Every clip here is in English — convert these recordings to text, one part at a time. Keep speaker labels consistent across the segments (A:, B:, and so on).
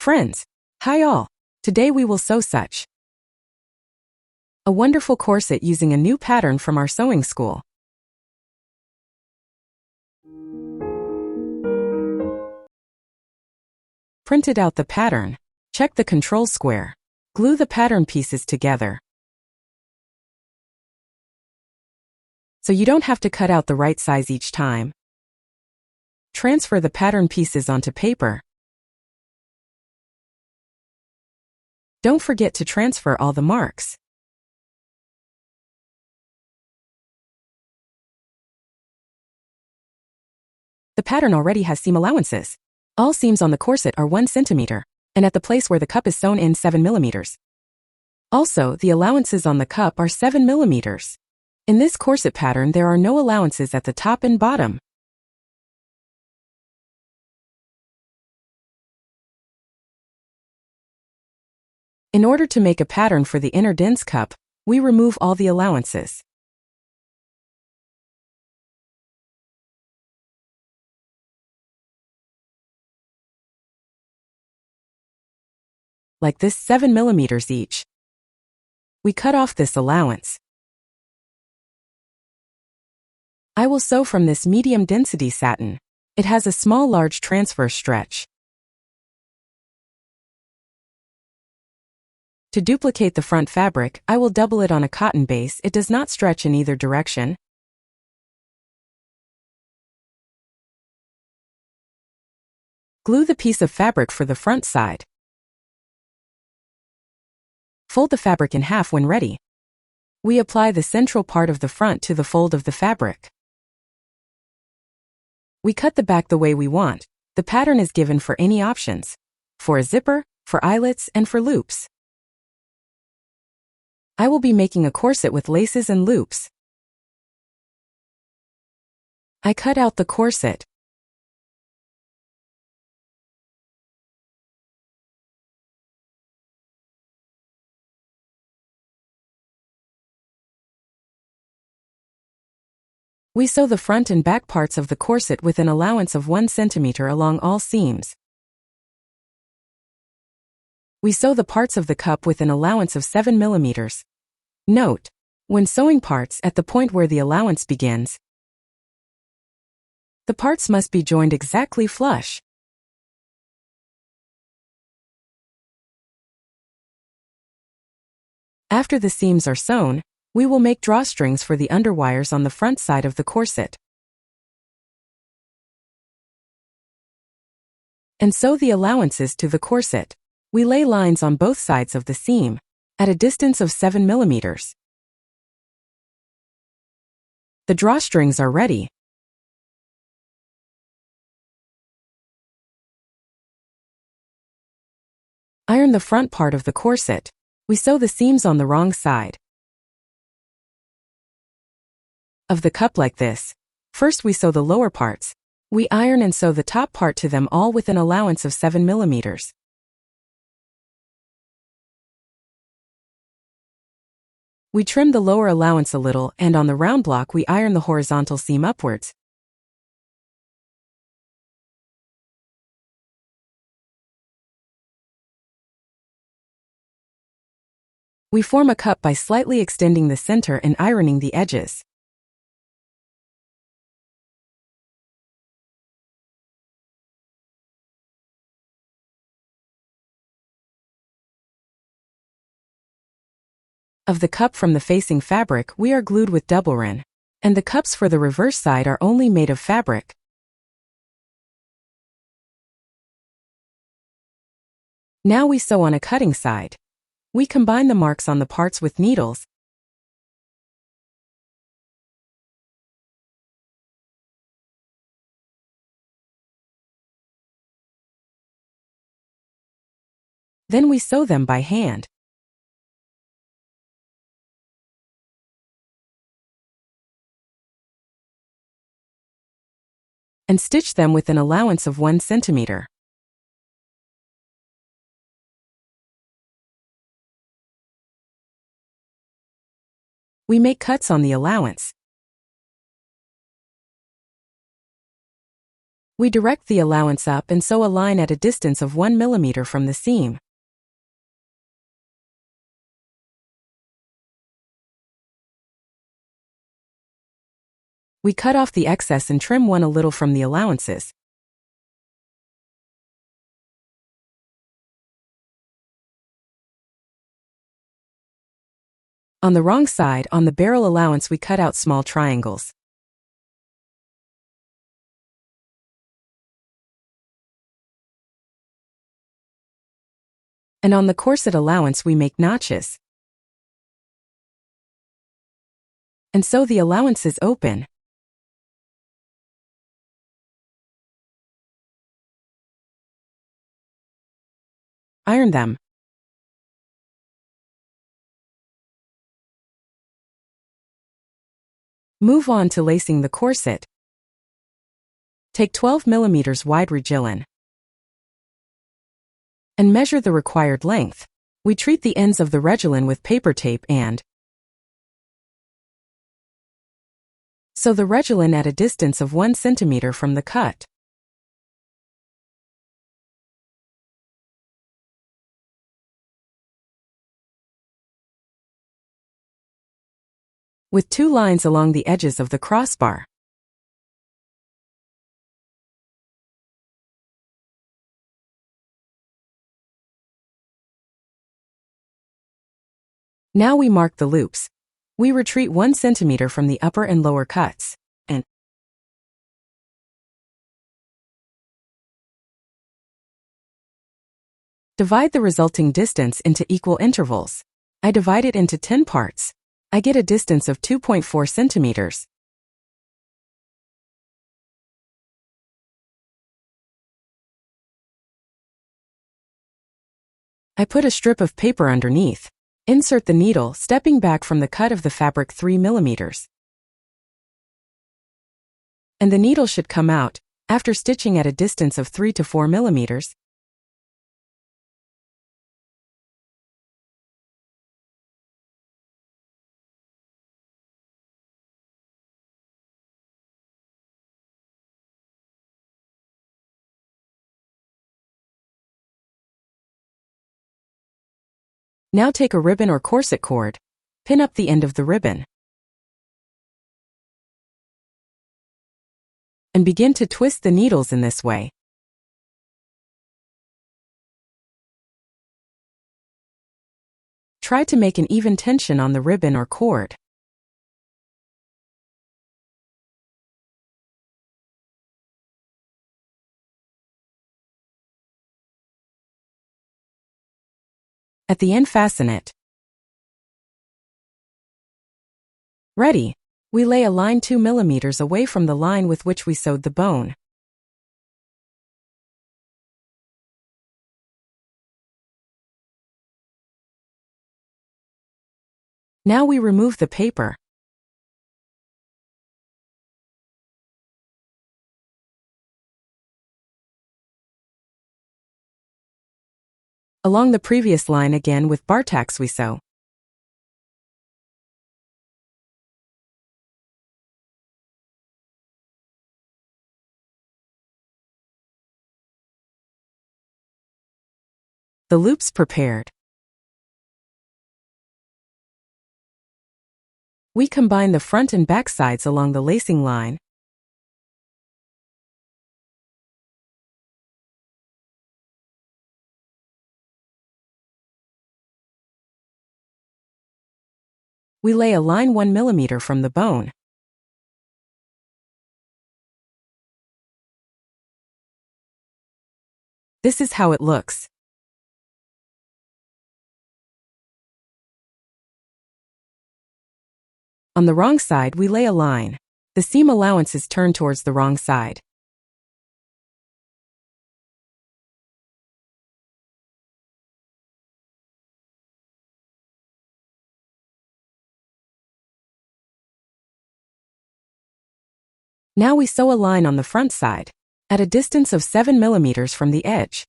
A: Friends, hi all. Today we will sew such a wonderful corset using a new pattern from our sewing school. Printed out the pattern. Check the control square. Glue the pattern pieces together, so you don't have to cut out the right size each time. Transfer the pattern pieces onto paper. Don't forget to transfer all the marks. The pattern already has seam allowances. All seams on the corset are 1 centimeter, and at the place where the cup is sewn in 7 millimeters. Also, the allowances on the cup are 7 millimeters. In this corset pattern, there are no allowances at the top and bottom. In order to make a pattern for the inner dense cup, we remove all the allowances. Like this 7 millimeters each. We cut off this allowance. I will sew from this medium density satin. It has a small large transfer stretch. To duplicate the front fabric, I will double it on a cotton base. It does not stretch in either direction. Glue the piece of fabric for the front side. Fold the fabric in half when ready. We apply the central part of the front to the fold of the fabric. We cut the back the way we want. The pattern is given for any options. For a zipper, for eyelets, and for loops. I will be making a corset with laces and loops. I cut out the corset. We sew the front and back parts of the corset with an allowance of 1 centimeter along all seams. We sew the parts of the cup with an allowance of 7 millimeters. Note: when sewing parts at the point where the allowance begins, the parts must be joined exactly flush. After the seams are sewn, we will make drawstrings for the underwires on the front side of the corset. And sew the allowances to the corset. We lay lines on both sides of the seam, at a distance of 7 millimeters. The drawstrings are ready. Iron the front part of the corset. We sew the seams on the wrong side of the cup like this. First we sew the lower parts. We iron and sew the top part to them all with an allowance of 7 millimeters. We trim the lower allowance a little, and on the round block we iron the horizontal seam upwards. We form a cup by slightly extending the center and ironing the edges. Of the cup from the facing fabric we are glued with double rin, and the cups for the reverse side are only made of fabric. Now we sew on a cutting side. We combine the marks on the parts with needles. Then we sew them by hand. And stitch them with an allowance of 1 centimeter. We make cuts on the allowance. We direct the allowance up and sew a line at a distance of 1 millimeter from the seam. We cut off the excess and trim one a little from the allowances. On the wrong side, on the barrel allowance, we cut out small triangles. And on the corset allowance, we make notches. And sew the allowances open. Iron them. Move on to lacing the corset. Take 12 millimeters wide regilin and measure the required length. We treat the ends of the regilin with paper tape and sew the regilin at a distance of 1 centimeter from the cut. With 2 lines along the edges of the crossbar. Now we mark the loops. We retreat 1 centimeter from the upper and lower cuts, and divide the resulting distance into equal intervals. I divide it into 10 parts. I get a distance of 2.4 centimeters. I put a strip of paper underneath. Insert the needle, stepping back from the cut of the fabric 3 millimeters. And the needle should come out, after stitching at a distance of 3 to 4 millimeters. Now take a ribbon or corset cord. Pin up the end of the ribbon. And begin to twist the needles in this way. Try to make an even tension on the ribbon or cord. At the end, fasten it. Ready. We lay a line 2 millimeters away from the line with which we sewed the bone. Now we remove the paper. Along the previous line again with bar tacks we sew. The loops prepared. We combine the front and back sides along the lacing line. We lay a line 1 millimeter from the bone. This is how it looks. On the wrong side, we lay a line. The seam allowance is turned towards the wrong side. Now we sew a line on the front side, at a distance of 7 millimeters from the edge.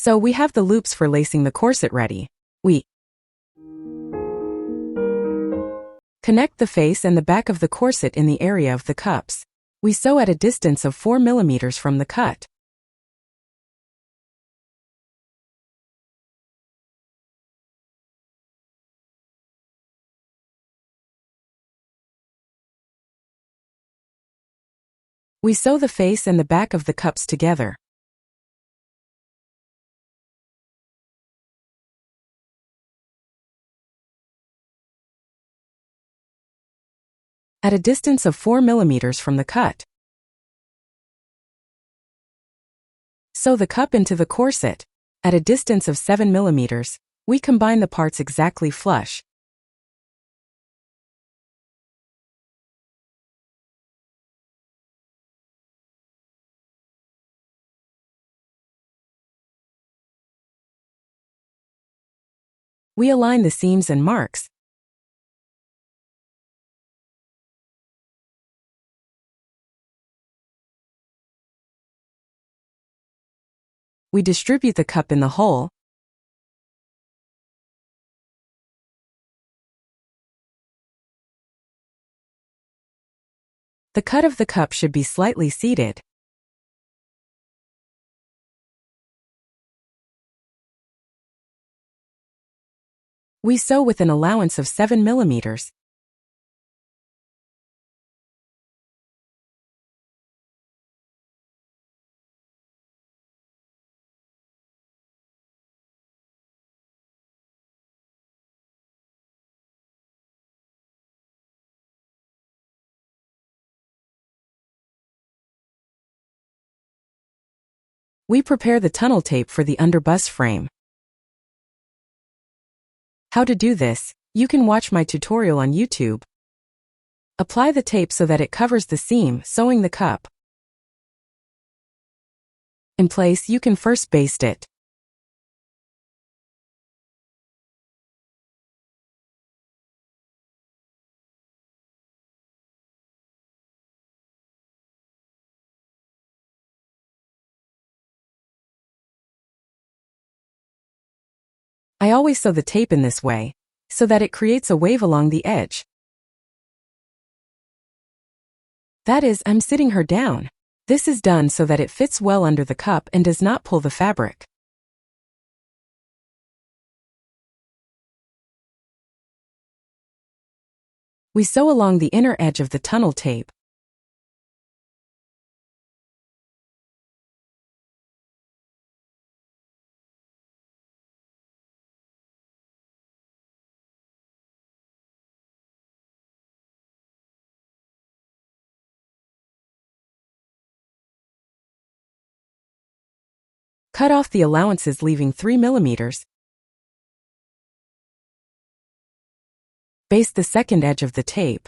A: So we have the loops for lacing the corset ready. We connect the face and the back of the corset in the area of the cups. We sew at a distance of 4 millimeters from the cut. We sew the face and the back of the cups together. At a distance of 4 millimeters from the cut. Sew the cup into the corset. At a distance of 7 millimeters, we combine the parts exactly flush. We align the seams and marks. We distribute the cup in the hole. The cut of the cup should be slightly seated. We sew with an allowance of 7 millimeters. We prepare the tunnel tape for the underbust frame. How to do this, you can watch my tutorial on YouTube. Apply the tape so that it covers the seam, sewing the cup. In place, you can first baste it. I always sew the tape in this way, so that it creates a wave along the edge. That is, I'm sitting her down. This is done so that it fits well under the cup and does not pull the fabric. We sew along the inner edge of the tunnel tape. Cut off the allowances, leaving 3 millimeters. Baste the second edge of the tape.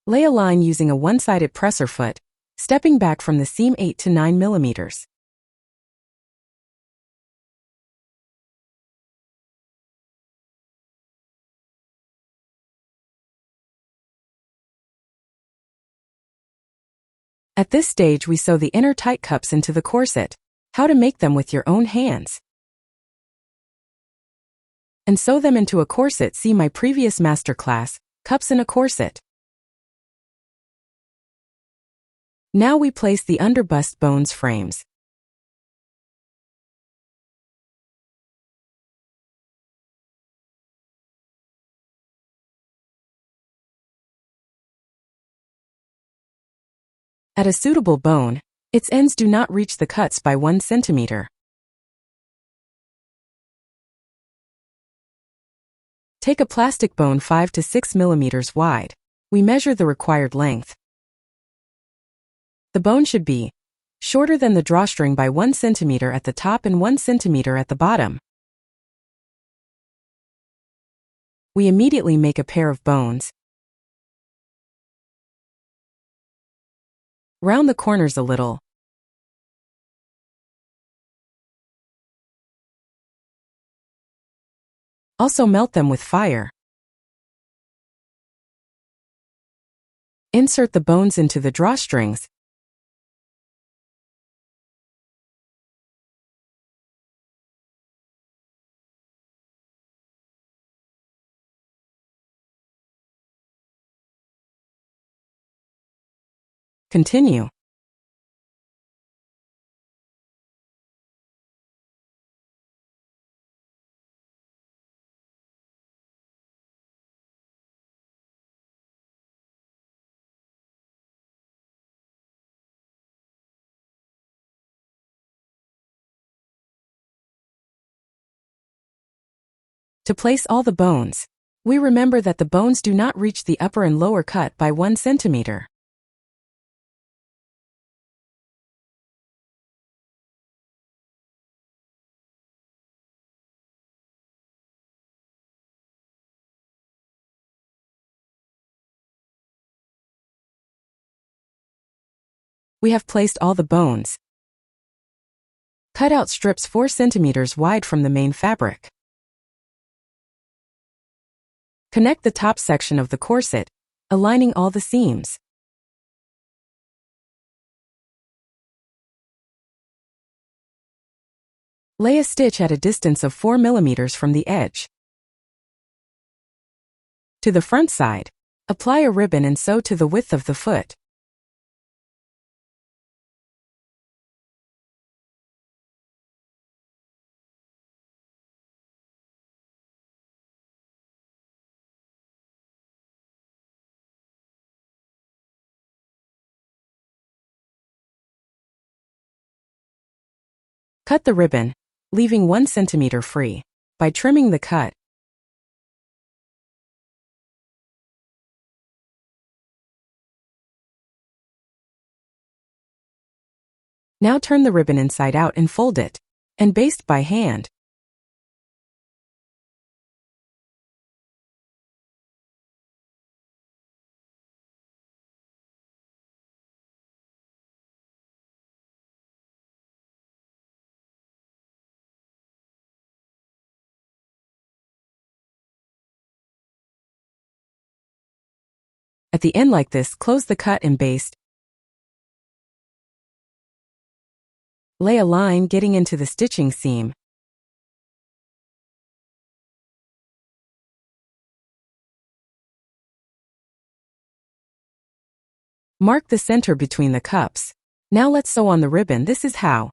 A: Lay a line using a one-sided presser foot, stepping back from the seam 8 to 9 millimeters. At this stage, we sew the inner tight cups into the corset. How to make them with your own hands. And sew them into a corset. See my previous masterclass, Cups in a Corset. Now we place the underbust bones frames. At a suitable bone, its ends do not reach the cuts by 1 centimeter. Take a plastic bone 5 to 6 millimeters wide. We measure the required length. The bone should be shorter than the drawstring by 1 centimeter at the top and 1 centimeter at the bottom. We immediately make a pair of bones. Round the corners a little, Also melt them with fire. Insert the bones into the drawstrings. Continue. To place all the bones, we remember that the bones do not reach the upper and lower cut by 1 centimeter. We have placed all the bones. Cut out strips 4 centimeters wide from the main fabric. Connect the top section of the corset, aligning all the seams. Lay a stitch at a distance of 4 millimeters from the edge. To the front side, apply a ribbon and sew to the width of the foot. Cut the ribbon, leaving 1 centimeter free, by trimming the cut. Now turn the ribbon inside out and fold it, and baste by hand. At the end like this, close the cut and baste. Lay a line getting into the stitching seam. Mark the center between the cups. Now let's sew on the ribbon. This is how.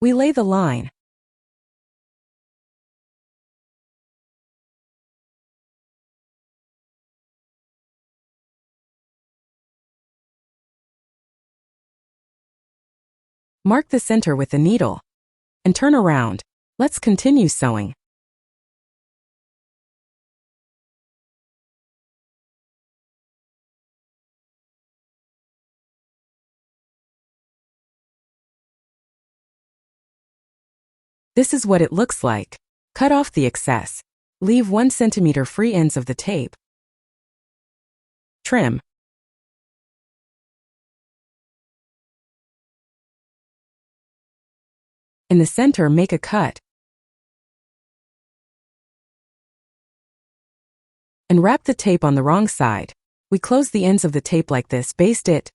A: We lay the line. Mark the center with the needle. And turn around. Let's continue sewing. This is what it looks like. Cut off the excess. Leave 1 centimeter free ends of the tape. Trim. In the center, make a cut. And wrap the tape on the wrong side. We close the ends of the tape like this, baste it.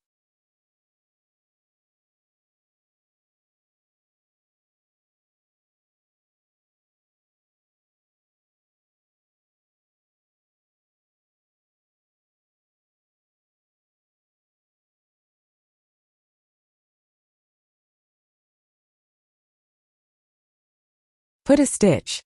A: Put a stitch.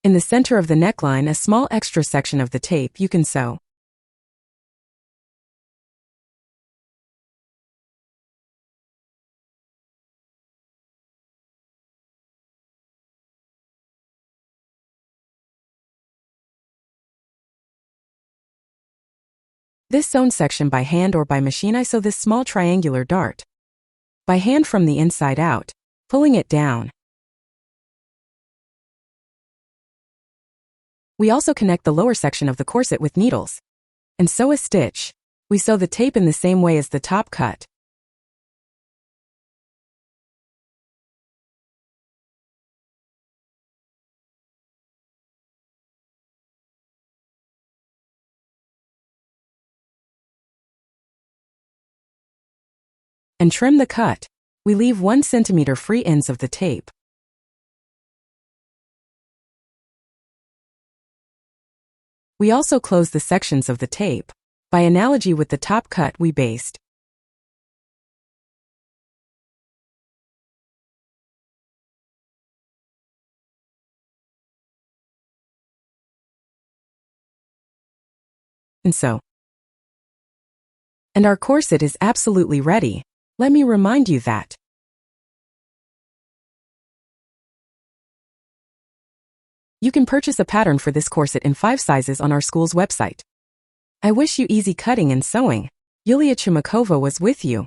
A: In the center of the neckline, a small extra section of the tape you can sew. This sewn section by hand or by machine. I sew this small triangular dart by hand from the inside out, pulling it down. We also connect the lower section of the corset with needles and sew a stitch. We sew the tape in the same way as the top cut. And trim the cut. We leave 1 centimeter free ends of the tape. We also close the sections of the tape. By analogy with the top cut we basted. And sew. And our corset is absolutely ready. Let me remind you that you can purchase a pattern for this corset in 5 sizes on our school's website. I wish you easy cutting and sewing. Yulia Chumakova was with you.